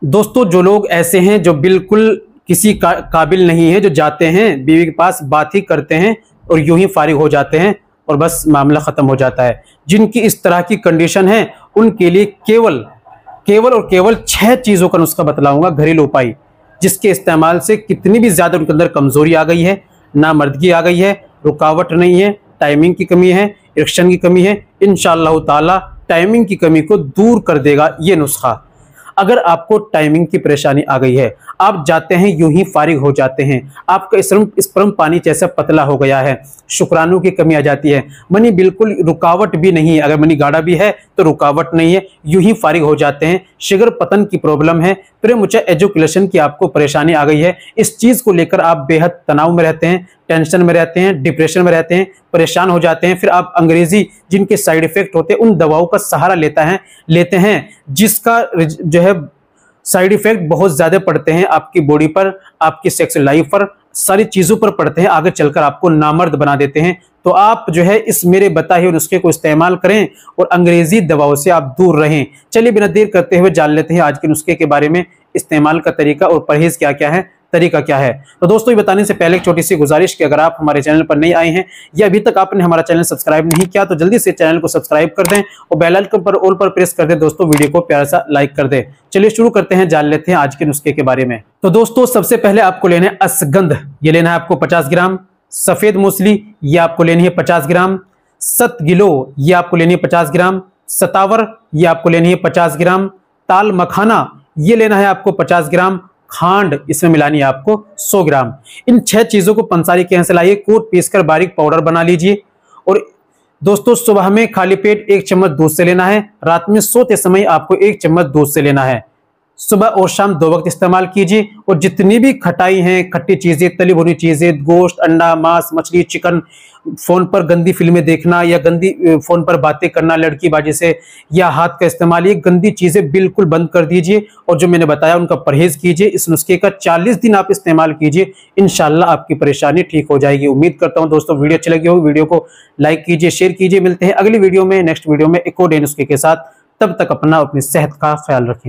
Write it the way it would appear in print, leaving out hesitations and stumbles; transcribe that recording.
दोस्तों जो लोग ऐसे हैं जो बिल्कुल किसी काबिल नहीं है, जो जाते हैं बीवी के पास बात ही करते हैं और यूं ही फारिग हो जाते हैं और बस मामला खत्म हो जाता है, जिनकी इस तरह की कंडीशन है उनके लिए केवल और केवल 6 चीजों का नुस्खा बतलाऊंगा, घरेलू उपाय, जिसके इस्तेमाल से कितनी भी ज्यादा उनके अंदर कमजोरी आ गई है, नामर्दगी आ गई है, रुकावट नहीं है, टाइमिंग की कमी है, इरेक्शन की कमी है, इंशाअल्लाह ताला टाइमिंग की कमी को दूर कर देगा ये नुस्खा। अगर आपको टाइमिंग की परेशानी आ गई है, आप जाते हैं यूं ही फारिग हो जाते हैं, आपका स्पर्म पानी जैसा पतला हो गया है, शुक्राणु की कमी आ जाती है, मनी बिल्कुल रुकावट भी नहीं है, अगर मनी गाढ़ा भी है तो रुकावट नहीं है, यूं ही फारिग हो जाते हैं, शिगर पतन की प्रॉब्लम है, प्रेमुचा एजुकेशन की आपको परेशानी आ गई है, इस चीज को लेकर आप बेहद तनाव में रहते हैं, टेंशन में रहते हैं, डिप्रेशन में रहते हैं, परेशान हो जाते हैं, फिर आप अंग्रेजी जिनके साइड इफेक्ट होते हैं उन दवाओं का सहारा लेते हैं जिसका जो है साइड इफेक्ट बहुत ज्यादा पड़ते हैं आपकी बॉडी पर, आपकी सेक्स लाइफ पर, सारी चीजों पर पड़ते हैं, आगे चलकर आपको नामर्द बना देते हैं। तो आप जो है इस मेरे बताए हुए नुस्खे को इस्तेमाल करें और अंग्रेजी दवाओं से आप दूर रहें। चलिए बिना देर करते हुए जान लेते हैं आज के नुस्खे के बारे में, इस्तेमाल का तरीका और परहेज क्या क्या है, तरीका क्या है। तो दोस्तों ये बताने से पहले एक छोटी सी गुजारिश कि अगर आप हमारे चैनल पर नए आए हैं या अभी तक आपने हमारा चैनल सब्सक्राइब नहीं किया तो जल्दी से चैनल को सब्सक्राइब कर दें और बेल आइकन पर ऑल पर प्रेस कर दें। दोस्तों वीडियो को प्यारा सा लाइक कर दें। चलिए शुरू करते हैं, जान लेते हैं आज के नुस्खे के बारे में। तो दोस्तों सबसे पहले आपको लेना है अश्वगंध, ये लेना है आपको 50 ग्राम, सफेद मूसली ये आपको लेनी है 50 ग्राम, सत गिलो ये आपको लेनी है 50 ग्राम, सतावर ये आपको लेनी है 50 ग्राम, ताल मखाना ये लेना है आपको 50 ग्राम, खांड इसमें मिलानी है आपको 100 ग्राम। इन 6 चीजों को पंसारी के यहाँ से लाइए, कूट पीसकर बारीक पाउडर बना लीजिए। और दोस्तों सुबह में खाली पेट 1 चम्मच दूध से लेना है, रात में सोते समय आपको 1 चम्मच दूध से लेना है। सुबह और शाम 2 वक्त इस्तेमाल कीजिए। और जितनी भी खटाई हैं, खट्टी चीजें, तली भुनी चीजें, गोश्त, अंडा, मांस, मछली, चिकन, फोन पर गंदी फिल्में देखना या गंदी फोन पर बातें करना लड़कीबाजी से, या हाथ का इस्तेमाल, ये गंदी चीजें बिल्कुल बंद कर दीजिए और जो मैंने बताया उनका परहेज कीजिए। इस नुस्खे का 40 दिन आप इस्तेमाल कीजिए, इंशाल्लाह आपकी परेशानी ठीक हो जाएगी। उम्मीद करता हूं दोस्तों वीडियो अच्छी लगी होगी, वीडियो को लाइक कीजिए, शेयर कीजिए। मिलते हैं अगली वीडियो में, नेक्स्ट वीडियो में एक और नए नुस्खे के साथ। तब तक अपनी सेहत का ख्याल रखें।